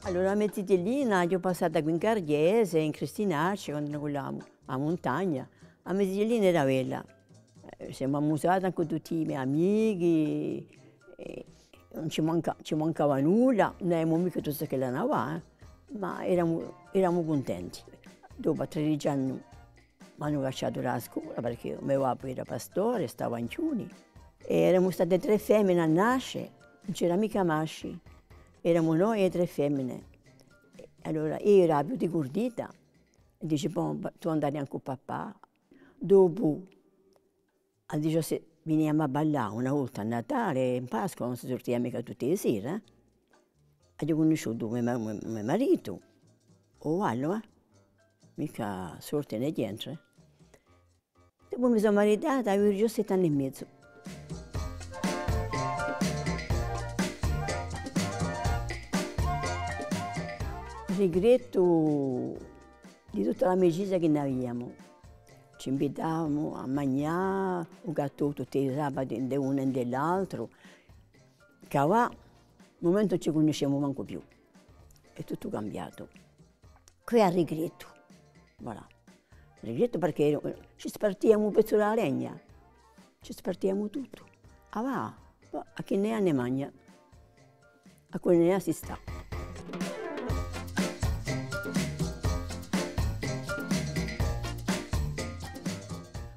Allora, a Mezzitellina io ho passato qui in Carriese, in Cristinacci, quando ero a montagna. A Mezzitellina era bella. Siamo amusati anche con tutti i miei amici, non ci mancava nulla, non avevamo mica tutto che la nava, ma eravamo contenti. Dopo 13 anni mi hanno lasciato la scuola perché mio papà era pastore, stava in Ciuni. E eravamo state 3 femmine a nascere, non c'era mica maschi. Eravamo noi e 3 femmine. Allora io ero più ricordita e dice, tu andai anche con papà. Dopo, al 17, veniamo a ballare una volta a Natale, in Pasqua, non si sortiva mica tutte le sere. E ho conosciuto mio marito. Oh, allora, mica sorte né niente. Dopo mi sono maritata, avevo 17 anni e mezzo. Regretto di tutta l'amicizia che noi avevamo. Ci invitavamo a mangiare, un gatto tutti i sabati di uno e dell'altro. Che va, al momento non ci conosciamo manco più. È tutto cambiato. Qui è regretto. Voilà. Regretto perché ci spartiamo un pezzo della legna. Ci spartiamo tutto. Va, a chi ne ha ne mangia. A quelli ne ha si sta.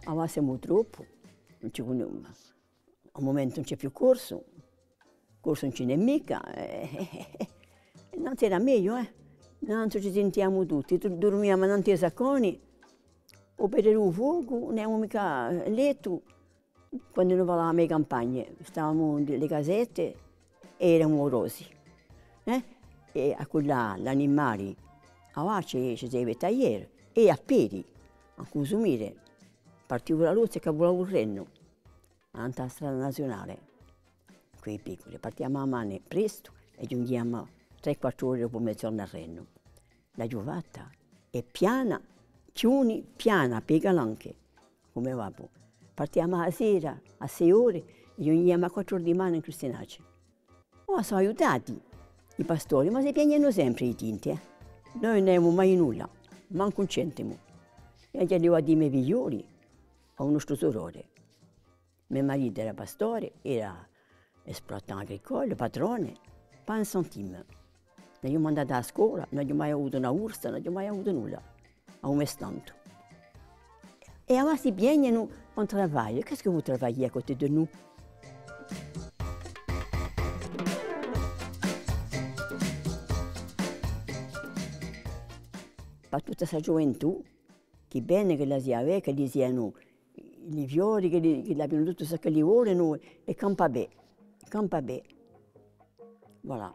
Ma siamo troppo, al momento non c'è più corso non ce n'è mica, non era meglio, non ci sentiamo tutti, dormiamo in dei sacconi, o per il fuoco, non avevamo mica letto, quando noi andavamo alle campagne, stavamo nelle casette e eravamo rosi, e a quella, gli animali, ci si deve tagliare, e a piedi, a consumire. Partivo la luce che voleva un renno, alla strada nazionale, quei piccoli. Partiamo a mano presto e giungiamo 3-4 ore dopo mezz'ora al renno. La giovata è piana, Ciuni, piana, pega anche, come va. Partiamo a sera, a 6 ore, e giungiamo a 4 ore di mano in Cristinacci. Sono aiutati i pastori, ma si piagnano sempre i tinti. Noi non abbiamo mai nulla, manco un centimo. E gli arrivo a dire i miei figlioli, a un nostro sorore. Mio marito era pastore, era esploitant agricolo, padrone, pas un centime. Non abbiamo mandato a scuola, non abbiamo mai avuto una ursa, non abbiamo mai avuto nulla, a un tanto. E ora si piagnano un lavoro, che vuoi lavorare a côté de nous? Per tutta questa gioventù, che bene che la si aveva, che li siano i fiori, che abbiano tutto ciò che li vogliono, e campa bene, campa bene. Voilà.